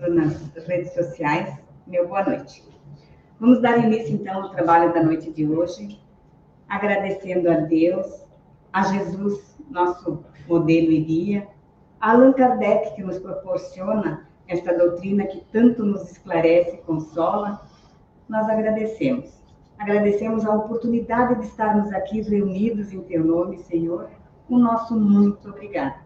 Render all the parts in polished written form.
nas redes sociais, meu boa noite. Vamos dar início, então, ao trabalho da noite de hoje, agradecendo a Deus, a Jesus, nosso modelo e guia, a Allan Kardec, que nos proporciona esta doutrina que tanto nos esclarece e consola. Nós agradecemos. Agradecemos a oportunidade de estarmos aqui reunidos em Teu nome, Senhor. O nosso muito obrigado.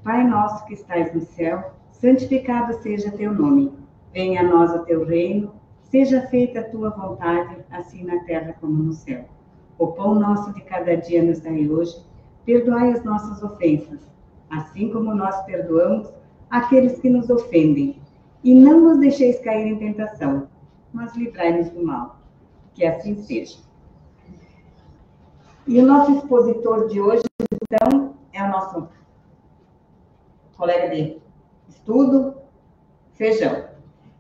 Pai nosso que estais no céu, santificado seja Teu nome. Venha a nós o Teu reino, seja feita a Tua vontade, assim na terra como no céu. O pão nosso de cada dia nos dai hoje, perdoai as nossas ofensas, assim como nós perdoamos aqueles que nos ofendem. E não nos deixeis cair em tentação, mas livrai-nos do mal. Que assim seja. E o nosso expositor de hoje, então, é o nosso colega de estudo, Feijão.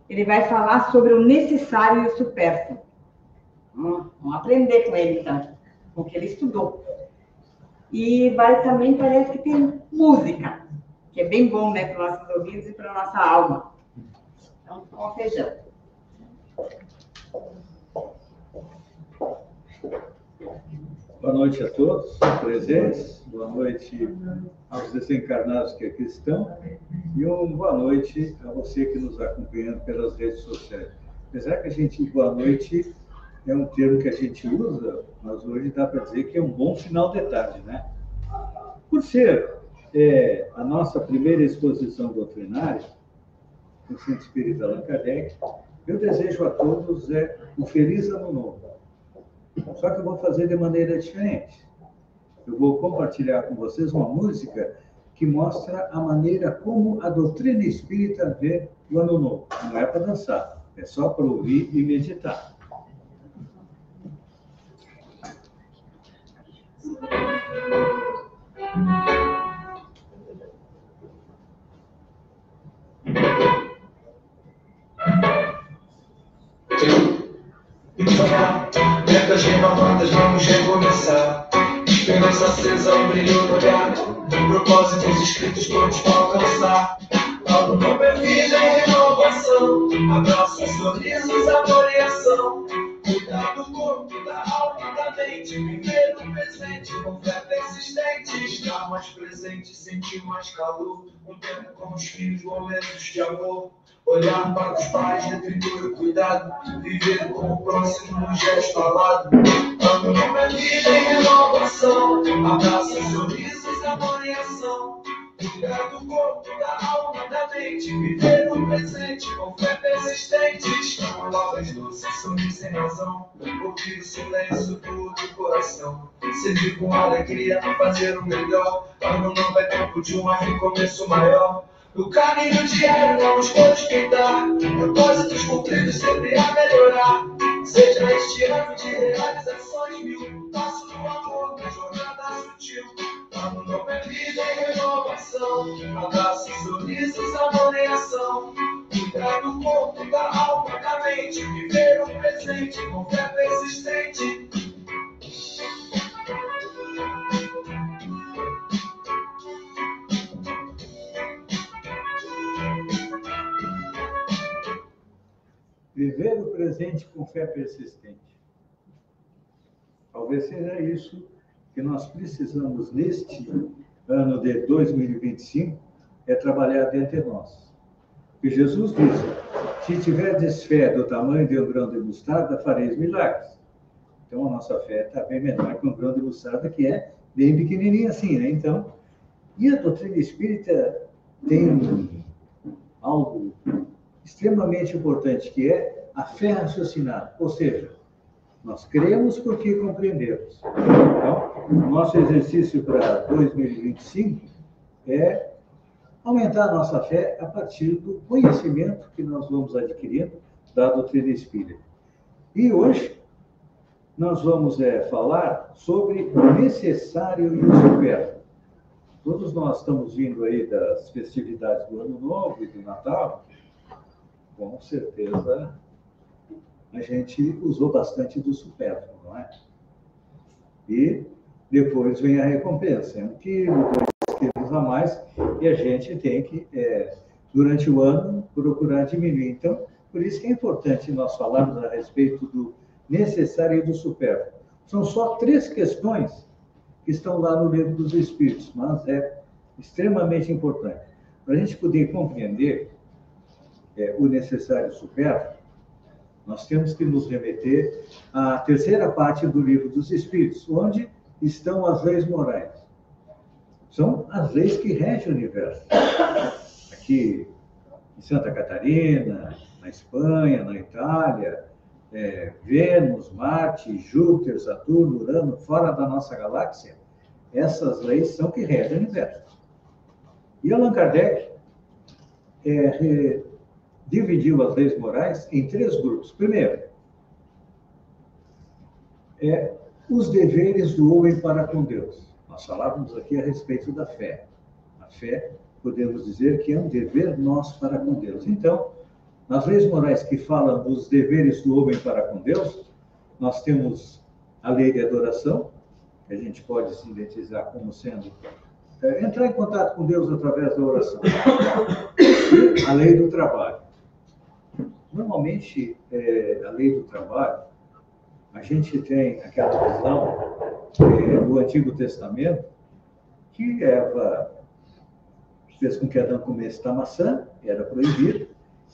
Ele vai falar sobre o necessário e o supérfluo. Vamos aprender com ele, então, com o que ele estudou. E vai também, parece que tem música, que é bem bom, né, para os nossos ouvidos e para a nossa alma. Então, com o Feijão. Boa noite a todos presentes, boa noite aos desencarnados que aqui estão e uma boa noite a você que nos acompanha pelas redes sociais. Apesar que a gente, boa noite, é um termo que a gente usa, mas hoje dá para dizer que é um bom final de tarde, né? Por ser a nossa primeira exposição doutrinária, no Centro Espírita Allan Kardec, eu desejo a todos um feliz ano novo. Só que eu vou fazer de maneira diferente. Eu vou compartilhar com vocês uma música que mostra a maneira como a doutrina espírita vê o ano novo. Não é para dançar, é só para ouvir e meditar. Metas renovadas, vamos recomeçar. Esperança acesa, um brilho no olhar. Propósitos escritos todos para alcançar. Algo novo é vida e renovação. Abraços, sorrisos, amor e ação. Cuidar do corpo, da alma, da mente. Viver no presente com fé persistente. Estar mais presente, sentir mais calor. Um tempo com os filhos, momentos de amor. Olhar para os pais, retribuir o cuidado. Viver com o próximo no gesto falado. Ano novo é vida e renovação. Abraços, sorrisos, amor e ação. Cuidar do corpo, da alma, da mente. Viver no presente com fé persistente. Estão palavras doces, sorrir sem razão. Ouvir o silêncio do coração. Servir com alegria, fazer o melhor. Ano novo é tempo de um recomeço maior. No caminho diário vamos respeitar. Propósitos cumpridos sempre a melhorar. Seja este ano de realizações mil. Passo no amor, na jornada sutil. Ano novo é vida e renovação. Abraços, sorrisos, amor e ação. Cuidar do corpo, da alma, da mente. Viver o presente com fé persistente. Viver o presente com fé persistente. Talvez seja isso que nós precisamos neste ano de 2025, é trabalhar dentro de nós. E Jesus disse, se tiverdes fé do tamanho de um grão de mostarda, fareis milagres. Então, a nossa fé está bem menor que um grão de mostarda, que é bem pequenininho assim, né? Então, e a doutrina espírita tem algo extremamente importante, que é a fé raciocinada. Ou seja, nós cremos porque compreendemos. Então, o nosso exercício para 2025 é aumentar a nossa fé a partir do conhecimento que nós vamos adquirindo da doutrina espírita. E hoje nós vamos falar sobre o necessário e o supérfluo. Todos nós estamos vindo aí das festividades do Ano Novo e do Natal. Com certeza a gente usou bastante do supérfluo, não é? E depois vem a recompensa, 1 quilo, 2 quilos a mais, e a gente tem que durante o ano, procurar diminuir. Então, por isso que é importante nós falarmos a respeito do necessário e do supérfluo. São só 3 questões que estão lá no Livro dos Espíritos, mas é extremamente importante. Para a gente poder compreender o necessário e o supérfluo, nós temos que nos remeter à terceira parte do Livro dos Espíritos, onde estão as leis morais. São as leis que regem o universo. Aqui em Santa Catarina, na Espanha, na Itália, Vênus, Marte, Júpiter, Saturno, Urano, fora da nossa galáxia, essas leis são que regem o universo. E Allan Kardec dividiu as leis morais em 3 grupos. Primeiro, os deveres do homem para com Deus. Nós falávamos aqui a respeito da fé. A fé, podemos dizer que é um dever nosso para com Deus. Então, nas leis morais que falam dos deveres do homem para com Deus, nós temos a lei de adoração, que a gente pode sintetizar como sendo entrar em contato com Deus através da oração. E a lei do trabalho. Normalmente, a lei do trabalho, a gente tem aquela visão do Antigo Testamento, que Eva fez com que Adão comesse da maçã, era proibido,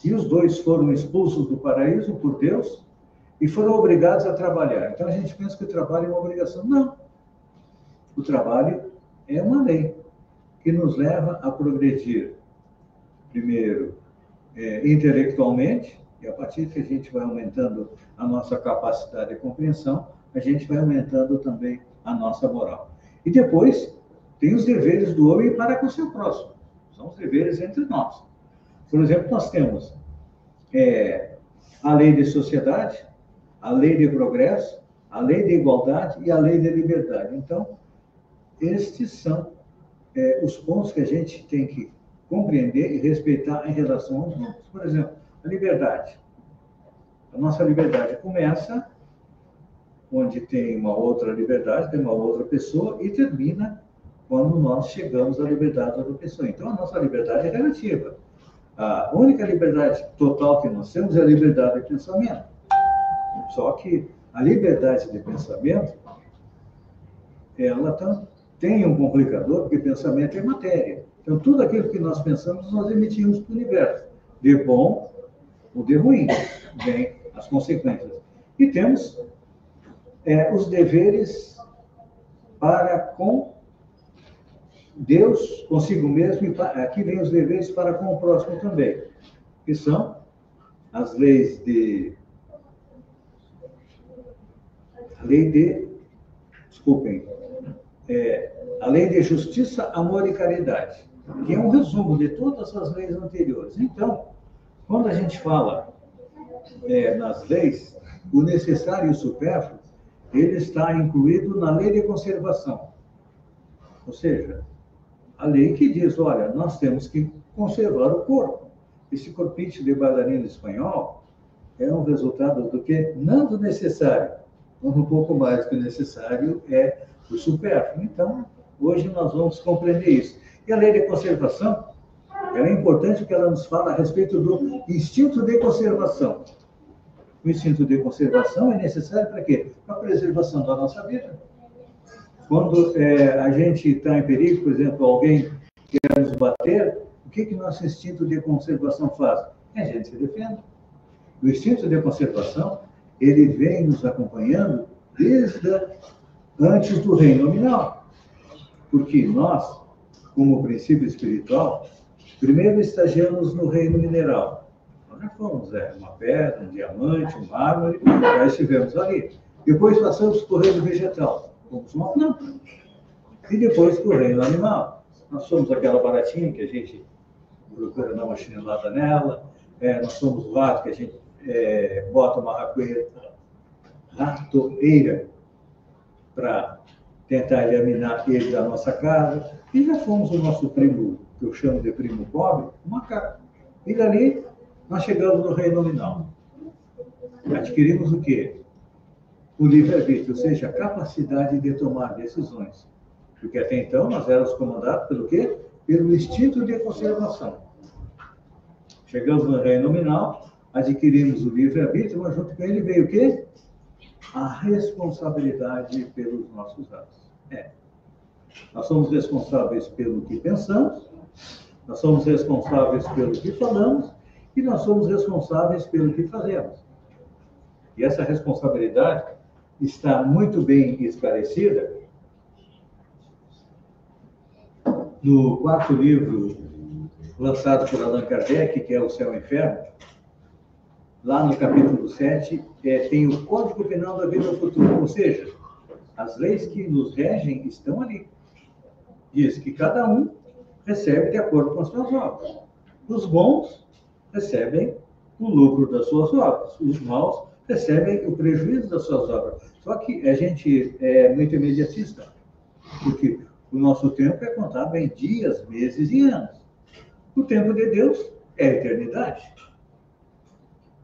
e os 2 foram expulsos do paraíso por Deus e foram obrigados a trabalhar. Então a gente pensa que o trabalho é uma obrigação. Não. O trabalho é uma lei que nos leva a progredir, primeiro, intelectualmente, e a partir que a gente vai aumentando a nossa capacidade de compreensão, a gente vai aumentando também a nossa moral. E depois, tem os deveres do homem para com o seu próximo. São os deveres entre nós. Por exemplo, nós temos a lei de sociedade, a lei de progresso, a lei de igualdade e a lei de liberdade. Então, estes são os pontos que a gente tem que compreender e respeitar em relação aos outros. Por exemplo, a liberdade. A nossa liberdade começa onde tem uma outra liberdade, tem uma outra pessoa, e termina quando nós chegamos à liberdade da outra pessoa. Então, a nossa liberdade é relativa. A única liberdade total que nós temos é a liberdade de pensamento. Só que a liberdade de pensamento, ela tem um complicador, porque pensamento é matéria. Então, tudo aquilo que nós pensamos, nós emitimos para o universo. De bom ou de ruim, vem as consequências. E temos os deveres para com Deus, consigo mesmo, e aqui vem os deveres para com o próximo também, que são as leis a lei de justiça, amor e caridade, que é um resumo de todas as leis anteriores. Então, quando a gente fala nas leis, o necessário e o supérfluo, ele está incluído na lei de conservação. Ou seja, a lei que diz, olha, nós temos que conservar o corpo. Esse corpinho de bailarino espanhol é um resultado do que? Não do necessário. Um pouco mais do que o necessário é o supérfluo. Então, hoje nós vamos compreender isso. E a lei de conservação, ela é importante porque ela nos fala a respeito do instinto de conservação. O instinto de conservação é necessário para quê? Para a preservação da nossa vida. Quando a gente está em perigo, por exemplo, alguém quer nos bater, o que nosso instinto de conservação faz? A gente se defende. O instinto de conservação, ele vem nos acompanhando desde antes do reino nominal. Porque nós, como princípio espiritual, primeiro estagiamos no reino mineral. Nós já fomos uma pedra, um diamante, um mármore, já estivemos ali. Depois passamos para o reino vegetal. Fomos uma planta. E depois para o reino animal. Nós somos aquela baratinha que a gente procura dar uma chinelada nela. Nós somos o rato que a gente bota uma ratoeira para tentar eliminar ele da nossa casa. E já fomos o nosso primo, que eu chamo de primo pobre, o macaco. E dali nós chegamos no reino nominal. Adquirimos o quê? O livre-arbítrio, ou seja, a capacidade de tomar decisões. Porque até então nós éramos comandados pelo quê? Pelo instinto de conservação. Chegamos no reino nominal, adquirimos o livre-arbítrio, mas junto com ele veio o quê? A responsabilidade pelos nossos atos. Nós somos responsáveis pelo que pensamos, nós somos responsáveis pelo que falamos e nós somos responsáveis pelo que fazemos. E essa responsabilidade está muito bem esclarecida no quarto livro lançado por Allan Kardec, que é O Céu e o Inferno. Lá no capítulo 7, tem o Código Penal da Vida Futura, ou seja, as leis que nos regem estão ali. Diz que cada um recebe de acordo com as suas obras. Os bons recebem o lucro das suas obras, os maus recebem o prejuízo das suas obras. Só que a gente é muito imediatista, porque o nosso tempo é contado em dias, meses e anos. O tempo de Deus é a eternidade.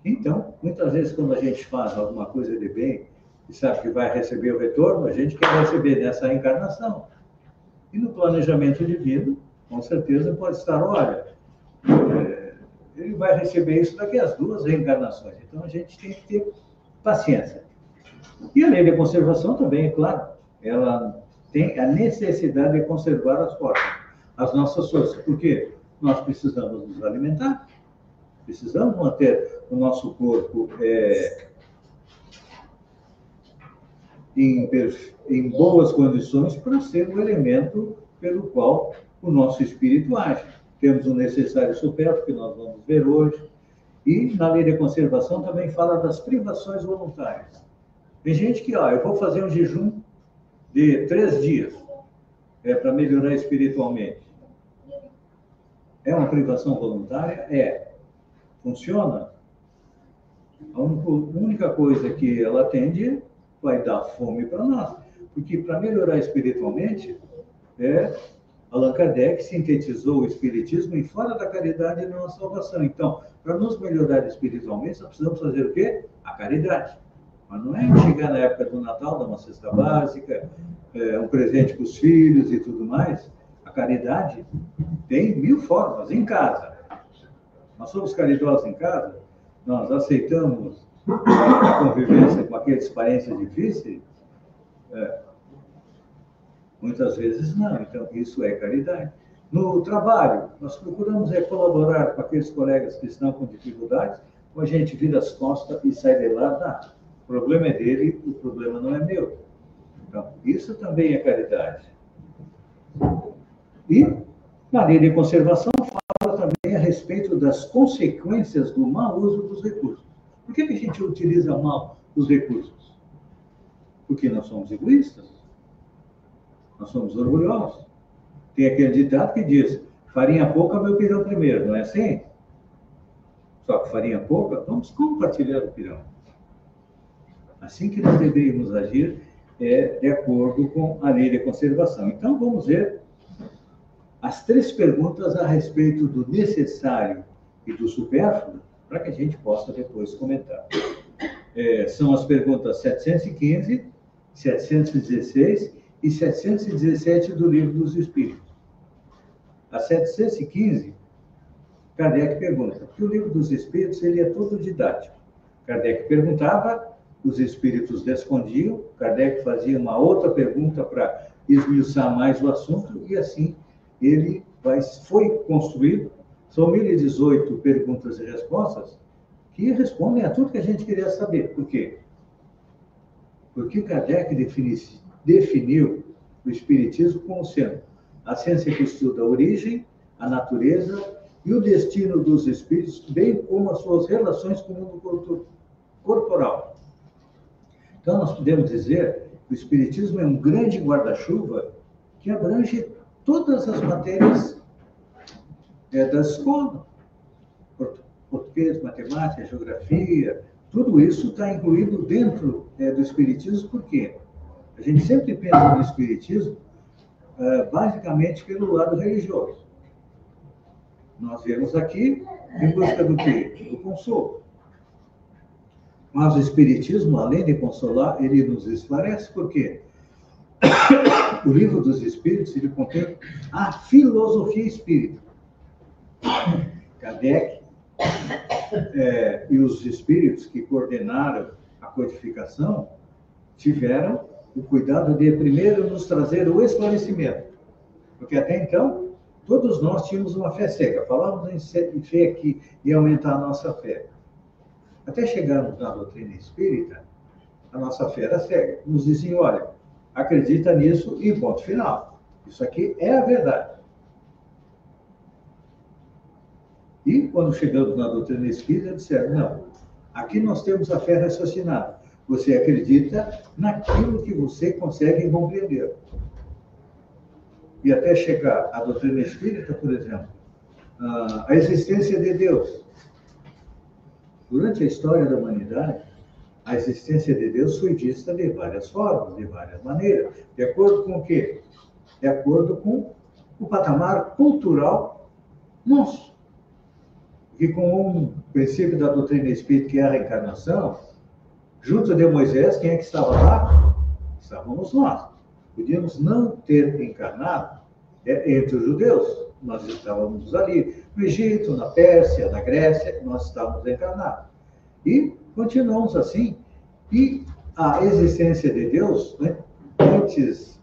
Então, muitas vezes, quando a gente faz alguma coisa de bem e sabe que vai receber o retorno, a gente quer receber nessa encarnação. E no planejamento divino, com certeza, pode estar, olha, ele vai receber isso daqui às 2 reencarnações. Então, a gente tem que ter paciência. E a lei de conservação também, é claro, ela tem a necessidade de conservar as nossas forças. Por quê? Nós precisamos nos alimentar, precisamos manter o nosso corpo em boas condições para ser o elemento pelo qual o nosso espírito age. Temos o necessário supérfluo, que nós vamos ver hoje, e na lei de conservação também fala das privações voluntárias. Tem gente que, eu vou fazer um jejum de 3 dias, para melhorar espiritualmente. É uma privação voluntária? Funciona? A única coisa que ela atende vai dar fome para nós. Porque para melhorar espiritualmente, Allan Kardec sintetizou o espiritismo em fora da caridade não a salvação. Então, para nos melhorar espiritualmente, nós precisamos fazer o quê? A caridade. Mas não é chegar na época do Natal, dar uma cesta básica, um presente para os filhos e tudo mais. A caridade tem 1000 formas em casa. Nós somos caridosos em casa, nós aceitamos a convivência com aqueles parentes difíceis? Muitas vezes não. Então, isso é caridade. No trabalho, nós procuramos colaborar com aqueles colegas que estão com dificuldades, ou a gente vira as costas e sai de lá, o problema é dele, o problema não é meu. Então, isso também é caridade. E, na lei de conservação, fala também a respeito das consequências do mau uso dos recursos. Por que a gente utiliza mal os recursos? Porque nós somos egoístas. Nós somos orgulhosos. Tem aquele ditado que diz, farinha pouca, meu pirão primeiro, não é assim? Só que farinha pouca, vamos compartilhar o pirão. Assim que nós deveríamos agir de acordo com a lei de conservação. Então, vamos ver as 3 perguntas a respeito do necessário e do supérfluo, para que a gente possa depois comentar. São as perguntas 715, 716 e 717 do Livro dos Espíritos. A 715, Kardec pergunta, porque o Livro dos Espíritos ele é todo didático. Kardec perguntava, os espíritos respondiam, Kardec fazia uma outra pergunta para esmiuçar mais o assunto, e assim ele foi construído. São 1018 perguntas e respostas que respondem a tudo que a gente queria saber. Por quê? Porque Kardec definiu o Espiritismo como sendo a ciência que estuda a origem, a natureza e o destino dos espíritos, bem como as suas relações com o mundo corporal. Então, nós podemos dizer que o Espiritismo é um grande guarda-chuva que abrange todas as matérias da escola. Português, matemática, geografia, tudo isso está incluído dentro do Espiritismo, por quê? A gente sempre pensa no Espiritismo basicamente pelo lado religioso. Nós viemos aqui em busca do quê? Do consolo. Mas o Espiritismo, além de consolar, ele nos esclarece, por quê? O Livro dos Espíritos, ele contém a filosofia espírita. Kardec e os espíritos que coordenaram a codificação tiveram o cuidado de primeiro nos trazer o esclarecimento. Porque até então, todos nós tínhamos uma fé cega. Falávamos em fé aqui e aumentar a nossa fé. Até chegarmos na doutrina espírita, a nossa fé era cega. Nos diziam, olha, acredita nisso e ponto final. Isso aqui é a verdade. E quando chegamos na doutrina espírita, disseram, não, aqui nós temos a fé raciocinada. Você acredita naquilo que você consegue compreender. E até chegar à doutrina espírita, por exemplo, a existência de Deus. Durante a história da humanidade, a existência de Deus foi vista de várias formas, de várias maneiras. De acordo com o quê? De acordo com o patamar cultural nosso. E com um princípio da doutrina espírita, que é a reencarnação, junto de Moisés, quem é que estava lá? Estávamos nós. Podíamos não ter encarnado entre os judeus. Nós estávamos ali, no Egito, na Pérsia, na Grécia, nós estávamos encarnados. E continuamos assim. E a existência de Deus, né, antes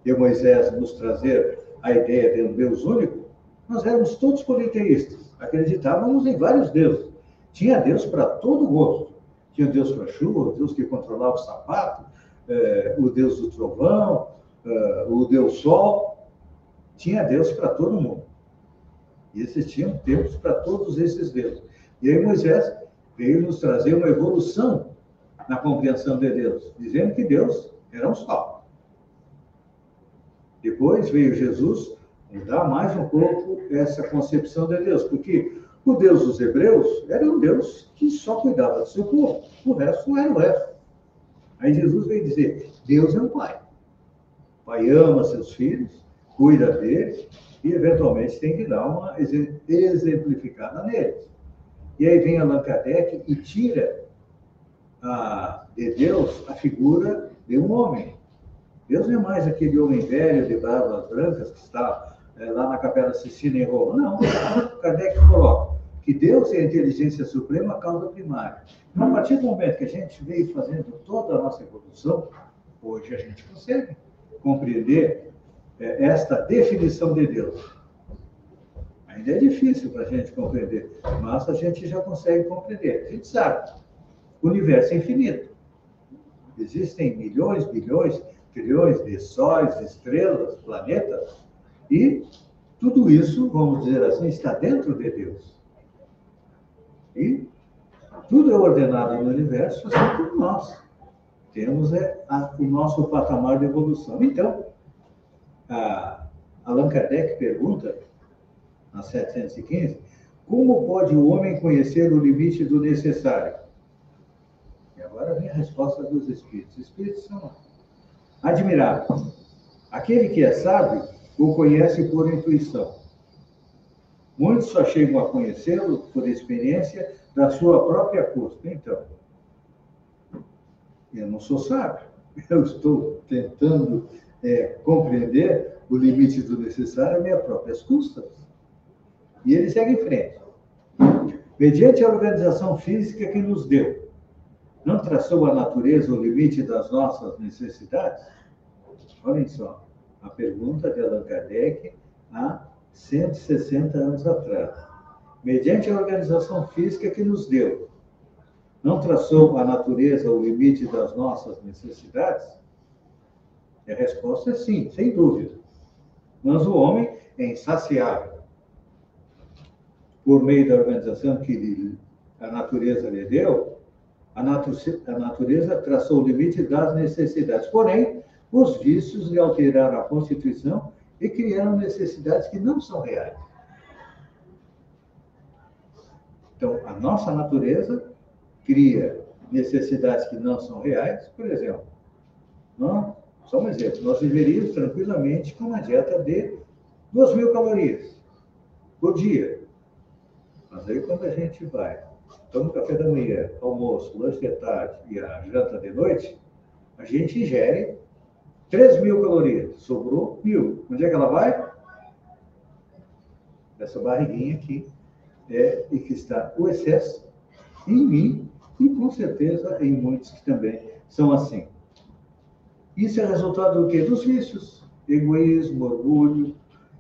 de Moisés nos trazer a ideia de um Deus único, nós éramos todos politeístas. Acreditávamos em vários deuses. Tinha Deus para todo gosto. Tinha Deus para a chuva, o Deus que controlava o sapato, o Deus do trovão, o Deus Sol. Tinha Deus para todo mundo. E existiam tempos para todos esses deuses. E aí Moisés veio nos trazer uma evolução na compreensão de Deus, dizendo que Deus era um só. Depois veio Jesus mudar mais um pouco essa concepção de Deus, porque o Deus dos hebreus era um Deus que só cuidava do seu povo, o resto era o resto. Aí Jesus veio dizer, Deus é um pai. O pai ama seus filhos, cuida deles e eventualmente tem que dar uma exemplificada neles. E aí vem Allan Kardec e tira de Deus a figura de um homem. Deus não é mais aquele homem velho de barbas brancas que está lá na Capela Sistina em Roma. Não, Kardec coloca que Deus é a inteligência suprema, a causa primária. Então, a partir do momento que a gente veio fazendo toda a nossa evolução, hoje a gente consegue compreender esta definição de Deus. Ainda é difícil para a gente compreender, mas a gente já consegue compreender. A gente sabe, o universo é infinito. Existem milhões, bilhões, trilhões de sóis, estrelas, planetas, e tudo isso, vamos dizer assim, está dentro de Deus. E tudo é ordenado no universo, assim como nós. Temos o nosso patamar de evolução. Então, Allan Kardec pergunta, na 715, como pode o homem conhecer o limite do necessário? E agora vem a resposta dos espíritos. Os espíritos são admiráveis. Aquele que é sábio o conhece por intuição. Muitos só chegam a conhecê-lo por experiência da sua própria custa. Então, eu não sou sábio. Eu estou tentando compreender o limite do necessário a minhas próprias custas. E ele segue em frente. Mediante a organização física que nos deu, não traçou a natureza o limite das nossas necessidades? Olhem só, a pergunta de Allan Kardec há 160 anos atrás. Mediante a organização física que nos deu, não traçou a natureza o limite das nossas necessidades? E a resposta é sim, sem dúvida. Mas o homem é insaciável. Por meio da organização que a natureza lhe deu, a natureza traçou o limite das necessidades. Porém, os vícios lhe alteraram a constituição e criaram necessidades que não são reais. Então, a nossa natureza cria necessidades que não são reais. Por exemplo, só um exemplo, nós viveríamos tranquilamente com uma dieta de 2.000 calorias por dia. Mas aí, quando a gente vai, toma o café da manhã, almoço, lanche de tarde e a janta de noite, a gente ingere 3.000 calorias. Sobrou 1.000. Onde é que ela vai? Essa barriguinha aqui e que está o excesso em mim e, com certeza, em muitos que também são assim. Isso é resultado do quê? Dos vícios. Egoísmo, orgulho,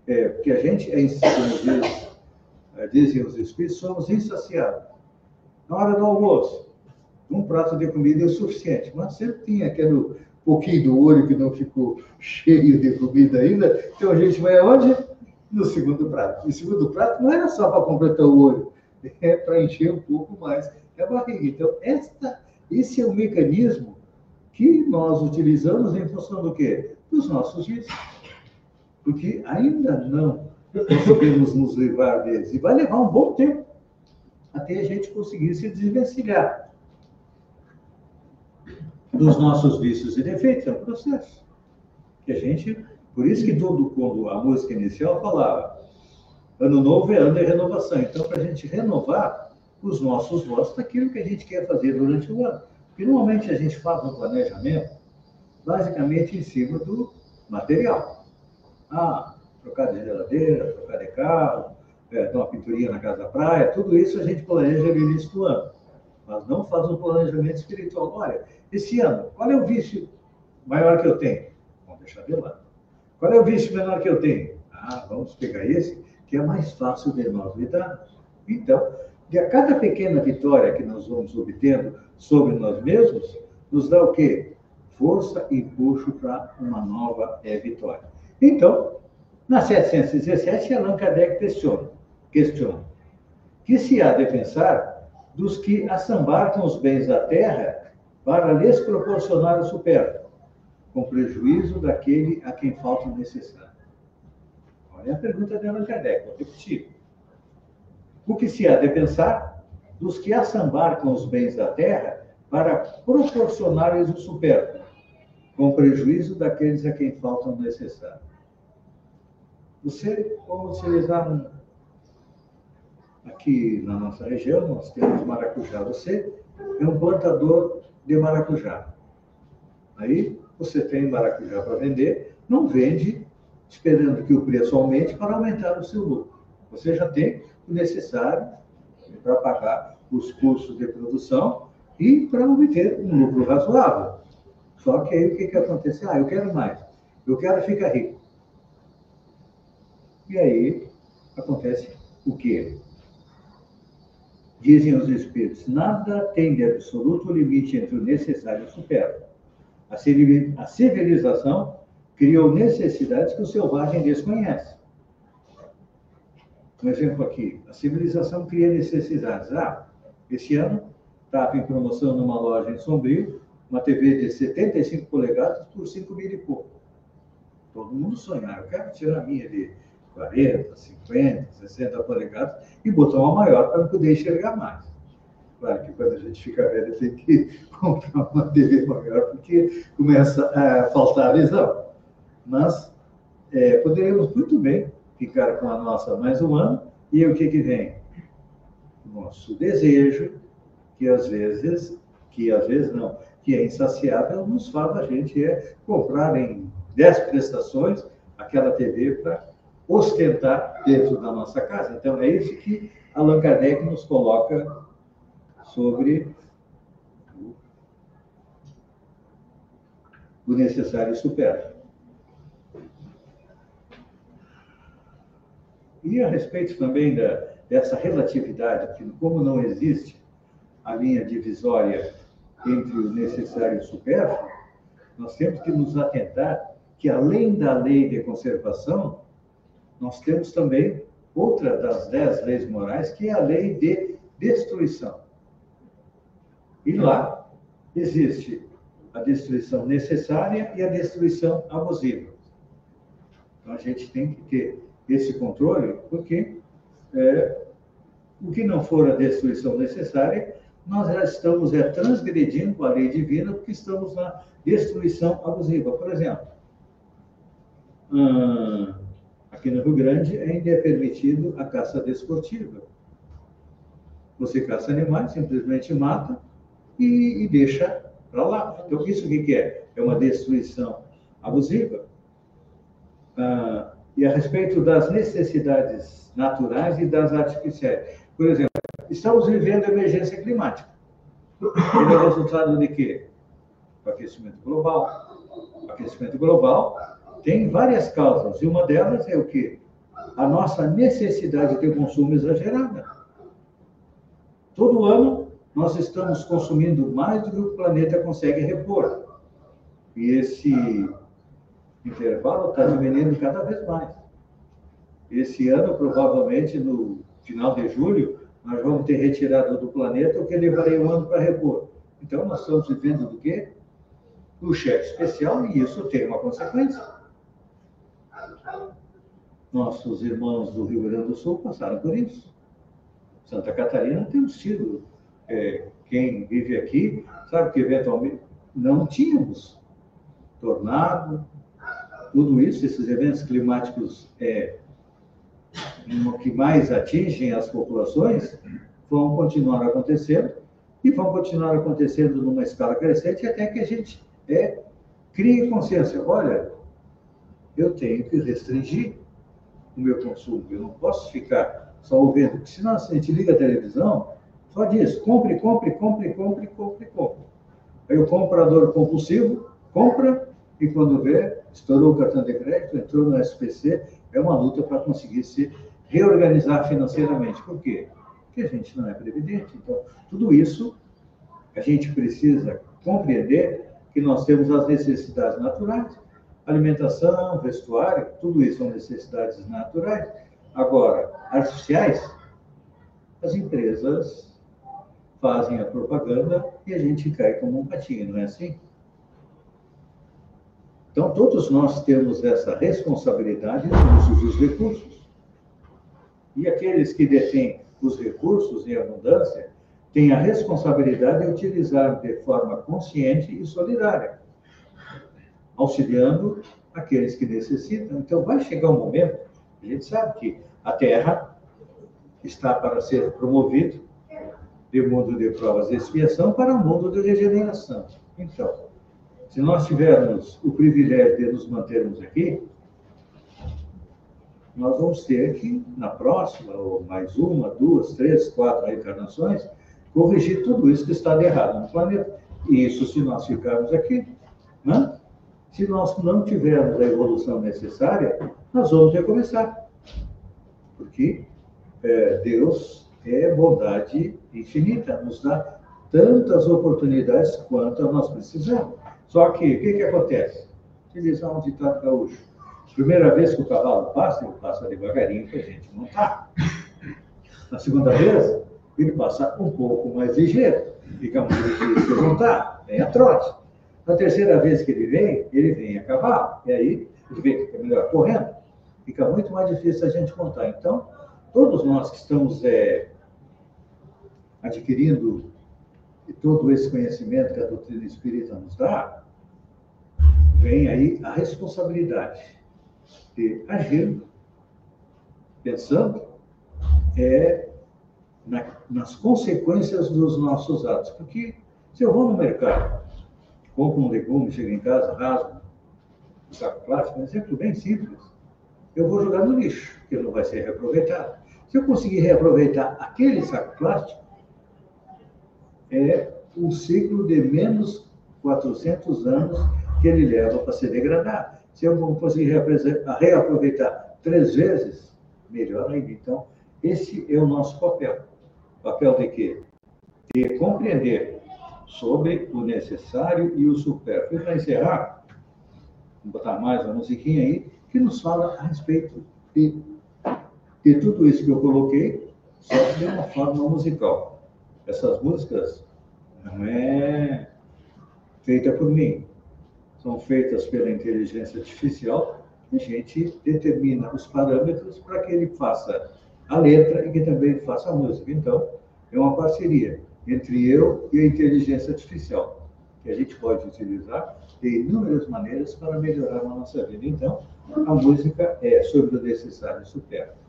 porque a gente, como dizem os Espíritos, somos insaciáveis. Na hora do almoço, um prato de comida é o suficiente, mas sempre tinha aquele pouquinho do olho que não ficou cheio de comida ainda, então a gente vai aonde? No segundo prato. E o segundo prato não era só para completar o olho, é para encher um pouco mais a barriga. Então, esse é o mecanismo que nós utilizamos em função do quê? Dos nossos vícios. Porque ainda não conseguimos nos livrar deles. E vai levar um bom tempo até a gente conseguir se desvencilhar dos nossos vícios e defeitos. É um processo. Que a gente, por isso que quando a música inicial falava, ano novo é ano de renovação. Então, para a gente renovar os nossos votos daquilo que a gente quer fazer durante o ano. Porque normalmente a gente faz um planejamento basicamente em cima do material. Trocar de geladeira, trocar de carro, dar uma pinturinha na casa da praia, tudo isso a gente planeja no início do ano. Mas não faz um planejamento espiritual. Olha, esse ano, qual é o vício maior que eu tenho? Vamos deixar de lado. Qual é o vício menor que eu tenho? Vamos pegar esse, que é mais fácil de nós lidarmos. Então, de a cada pequena vitória que nós vamos obtendo sobre nós mesmos, nos dá o quê? Força e empuxo para uma nova vitória. Então, na 717, Allan Kardec questiona que se há de pensar dos que assambarcam os bens da terra para lhes proporcionar o supérfluo, com prejuízo daquele a quem falta o necessário. Olha a pergunta de Allan Kardec, vou repetir. O que se há de pensar dos que assambarcam os bens da terra para proporcionar-lhes o supérfluo, com prejuízo daqueles a quem falta o necessário. Você, como utilizar aqui na nossa região, nós temos maracujá. Você é um plantador de maracujá. Aí você tem maracujá para vender, não vende esperando que o preço aumente para aumentar o seu lucro. Você já tem o necessário para pagar os custos de produção e para obter um lucro razoável. Só que aí o que acontece? Eu quero mais, eu quero ficar rico. E aí acontece o quê? Dizem os Espíritos, nada tem de absoluto limite entre o necessário e o supérfluo. A civilização criou necessidades que o selvagem desconhece. Um exemplo aqui, a civilização cria necessidades. Esse ano estava em promoção numa loja em Sombrio, uma TV de 75 polegadas por 5 mil e pouco. Todo mundo sonhava, eu quero tirar a minha de 40, 50, 60 polegadas e botar uma maior para poder enxergar mais. Claro que quando a gente fica velho tem que comprar uma TV maior porque começa a faltar a visão. Mas poderíamos muito bem ficar com a nossa mais um ano e o que vem? Nosso desejo, que às vezes não, que é insaciável, nos faz a gente comprar em 10 prestações aquela TV para ostentar dentro da nossa casa. Então, é isso que Allan Kardec nos coloca sobre o necessário e supérfluo. E a respeito também dessa relatividade, que como não existe a linha divisória entre o necessário e o supérfluo, nós temos que nos atentar que, além da lei de conservação, nós temos também outra das 10 leis morais, que é a lei de destruição. E lá existe a destruição necessária e a destruição abusiva. Então, a gente tem que ter esse controle, porque o que não for a destruição necessária, nós já estamos transgredindo a lei divina, porque estamos na destruição abusiva. Por exemplo, aqui no Rio Grande ainda é permitido a caça desportiva. Você caça animais, simplesmente mata e deixa para lá. Então, isso o que é? É uma destruição abusiva. E a respeito das necessidades naturais e das artificiais. Por exemplo, estamos vivendo emergência climática. Ele é resultado de quê? O aquecimento global. O aquecimento global tem várias causas, e uma delas é o quê? A nossa necessidade de consumo exagerada. Todo ano, nós estamos consumindo mais do que o planeta consegue repor. E esse intervalo está diminuindo cada vez mais. Esse ano, provavelmente, no final de julho, nós vamos ter retirado do planeta o que levaria um ano para repor. Então, nós estamos vivendo do quê? O cheque especial, e isso tem uma consequência. Nossos irmãos do Rio Grande do Sul passaram por isso. Santa Catarina temos tido. Quem vive aqui sabe que, eventualmente, não tínhamos tornado, tudo isso, esses eventos climáticos que mais atingem as populações, vão continuar acontecendo, e vão continuar acontecendo numa escala crescente, até que a gente crie consciência. Olha, eu tenho que restringir o meu consumo, eu não posso ficar só ouvindo, porque senão, se a gente liga a televisão, só diz, compre, compre, compre, compre, compre, compre. Aí o comprador compulsivo compra, e quando vê, estourou o cartão de crédito, entrou no SPC, é uma luta para conseguir se reorganizar financeiramente. Por quê? Porque a gente não é previdente. Então, tudo isso, a gente precisa compreender que nós temos as necessidades naturais, alimentação, vestuário, tudo isso são necessidades naturais. Agora, artificiais, as empresas fazem a propaganda e a gente cai como um patinho, não é assim? Então, todos nós temos essa responsabilidade no uso dos recursos. E aqueles que detêm os recursos em abundância têm a responsabilidade de utilizar de forma consciente e solidária, auxiliando aqueles que necessitam. Então, vai chegar um momento, a gente sabe que a Terra está para ser promovido de mundo de provas e expiação para um mundo de regeneração. Então, se nós tivermos o privilégio de nos mantermos aqui, nós vamos ter que, na próxima, ou mais uma, duas, três, quatro reencarnações, corrigir tudo isso que está de errado no planeta. E isso se nós ficarmos aqui, né? Se nós não tivermos a evolução necessária, nós vamos recomeçar. Porque Deus é bondade infinita, nos dá tantas oportunidades quanto nós precisamos. Só que, o que acontece? Utilizar um ditado gaúcho. Primeira vez que o cavalo passa, ele passa devagarinho para a gente montar. Na segunda vez, ele passa um pouco mais ligeiro. Fica muito difícil de montar, vem a trote. Na terceira vez que ele vem a cavalo. E aí, ele vem que fica melhor correndo. Fica muito mais difícil a gente montar. Então, todos nós que estamos adquirindo todo esse conhecimento que a doutrina espírita nos dá, vem aí a responsabilidade de agir pensando nas consequências dos nossos atos. Porque se eu vou no mercado, compro um legume, chego em casa, rasgo um saco plástico, um exemplo bem simples, eu vou jogar no lixo, que não vai ser reaproveitado. Se eu conseguir reaproveitar aquele saco plástico, é um ciclo de menos 400 anos que ele leva para ser degradado. Se eu conseguir reaproveitar 3 vezes, melhor ainda. Então, esse é o nosso papel. Papel de quê? De compreender sobre o necessário e o supérfluo. E para encerrar, vou botar mais uma musiquinha aí, que nos fala a respeito de tudo isso que eu coloquei, só de uma forma musical. Essas músicas não é feita por mim, são feitas pela inteligência artificial, e a gente determina os parâmetros para que ele faça a letra e que também faça a música. Então, é uma parceria entre eu e a inteligência artificial, que a gente pode utilizar de inúmeras maneiras para melhorar a nossa vida. Então, a música é sobre o necessário e supérfluo.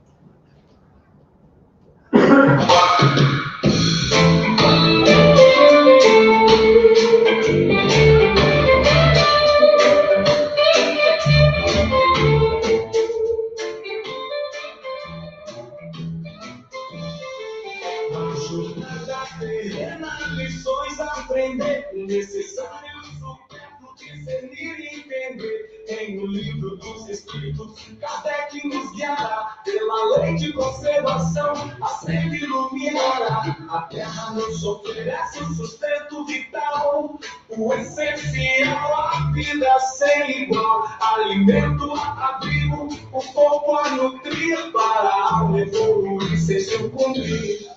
jornada terrena, lições a aprender, necessário supérfluo discernir e entender. Em o livro dos Espíritos, Kardec nos guiará, pela lei de conservação, a sempre iluminará. A terra nos oferece o sustento vital, o essencial, a vida sem igual. Alimento, abrigo, o corpo a nutrir, para a alma evoluir sem sucumbir.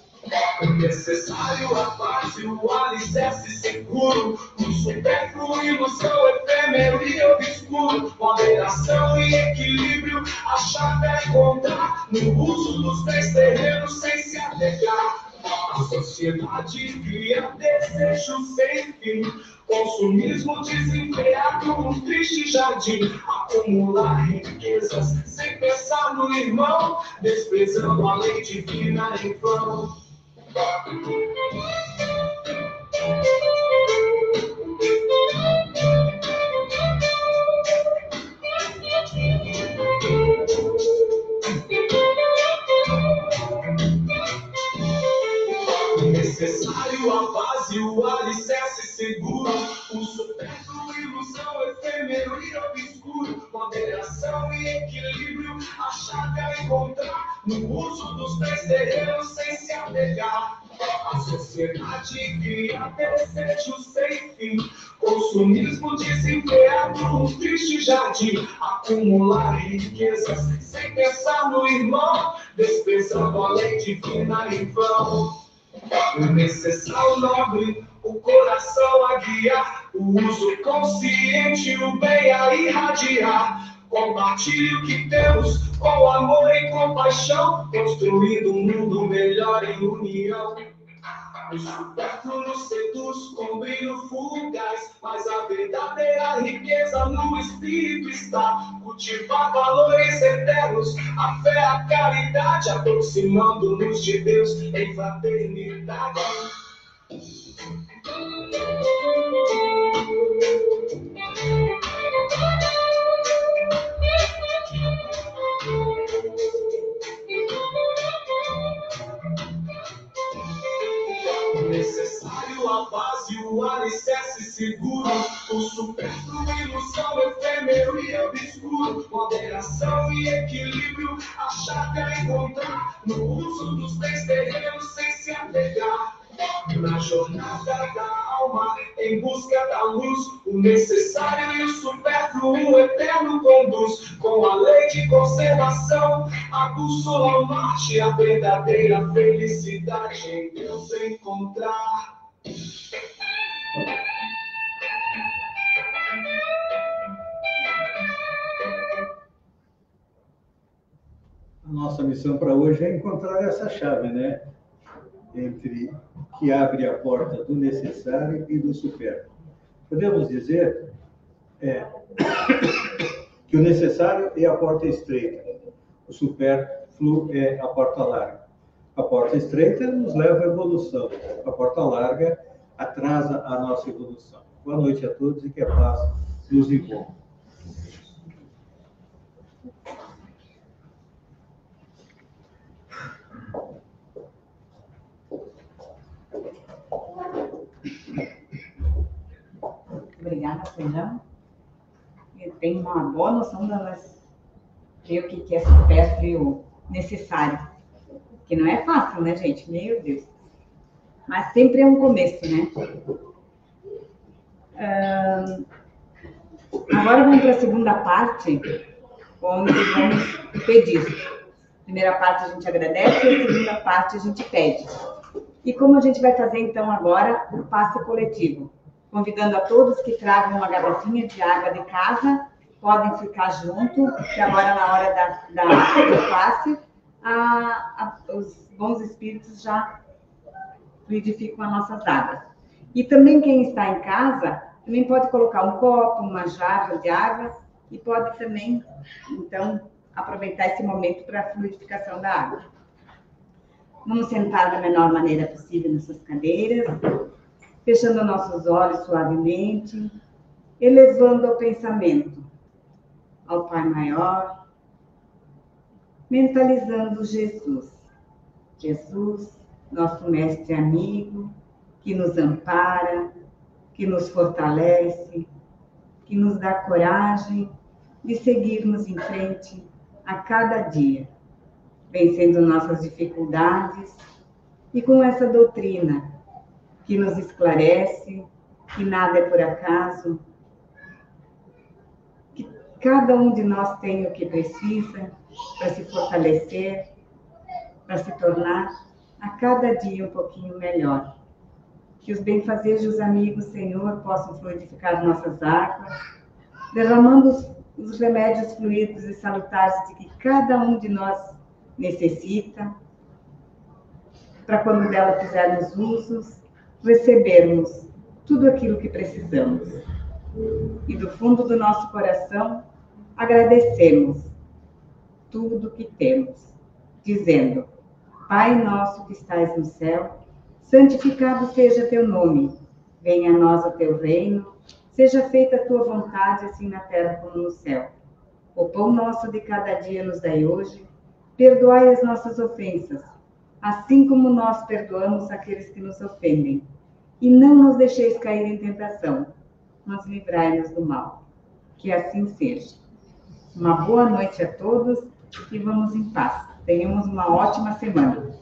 É necessário a base, o alicerce seguro, o supérfluo, ilusão, efêmero e obscuro, moderação e equilíbrio, a chave é encontrar no uso dos três terrenos sem se apegar. A sociedade cria desejos sem fim, consumismo desenfreado, um triste jardim, acumular riquezas sem pensar no irmão, desprezando a lei divina em vão. Necessário a base, o alicerce seguro, o supérfluo, ilusão, efêmero e obscuro, moderação e equilíbrio, a chave a encontrar no uso dos três terrenos sem se apegar. A sociedade cria desejos sem fim, consumismo desenfreado, um triste jardim, acumular riquezas sem pensar no irmão, desprezando a lei divina em vão. O necessário nobre, o coração a guiar, o uso consciente, o bem a irradiar. Compartilhe o que temos com amor e compaixão, construindo um mundo melhor em união. O supérfluo nos seduz com brilho fugaz, mas a verdadeira riqueza no espírito está. Cultivar valores eternos, a fé, a caridade, aproximando-nos de Deus em fraternidade. Necessário a base, o alicerce seguro, o supérfluo, ilusão, efêmero e obscuro, moderação e equilíbrio, a chave a encontrar no uso dos três terrenos sem se apegar. Na jornada da alma, em busca da luz, o necessário e o supérfluo, o eterno conduz. Com a lei de conservação, a bússola ao norte, a verdadeira felicidade em Deus encontrar. A nossa missão para hoje é encontrar essa chave, né? Entre que abre a porta do necessário e do supérfluo. Podemos dizer que o necessário é a porta estreita, o supérfluo é a porta larga. A porta estreita nos leva à evolução, a porta larga atrasa a nossa evolução. Boa noite a todos e que a paz nos encontre. Obrigada, Fernão. Eu tenho uma boa noção de ver o que é supérfluo e o necessário. Que não é fácil, né, gente? Meu Deus. Mas sempre é um começo, né? Agora vamos para a segunda parte, onde vamos pedir. Primeira parte a gente agradece e a segunda parte a gente pede. E como a gente vai fazer, então, agora o passe coletivo? Convidando a todos que tragam uma garrafinha de água de casa, podem ficar junto, que agora na hora do passe, os bons espíritos já fluidificam as nossas águas. E também quem está em casa, também pode colocar um copo, uma jarra de água, e pode também, então, aproveitar esse momento para a fluidificação da água. Vamos sentar da menor maneira possível nessas cadeiras, fechando nossos olhos suavemente, elevando o pensamento ao Pai Maior, mentalizando Jesus. Jesus, nosso mestre amigo, que nos ampara, que nos fortalece, que nos dá coragem de seguirmos em frente a cada dia, vencendo nossas dificuldades e com essa doutrina que nos esclarece que nada é por acaso, que cada um de nós tem o que precisa para se fortalecer, para se tornar a cada dia um pouquinho melhor. Que os benfazejos amigos, Senhor, possam fluidificar nossas águas, derramando os remédios fluidos e salutares de que cada um de nós necessita, para quando dela fizermos usos, recebermos tudo aquilo que precisamos. E do fundo do nosso coração, agradecemos tudo que temos, dizendo: Pai nosso que estais no céu, santificado seja teu nome, venha a nós o teu reino, seja feita a tua vontade, assim na terra como no céu. O pão nosso de cada dia nos dai hoje, perdoai as nossas ofensas, assim como nós perdoamos aqueles que nos ofendem. E não nos deixeis cair em tentação, mas livrai-nos do mal. Que assim seja. Uma boa noite a todos e vamos em paz. Tenhamos uma ótima semana.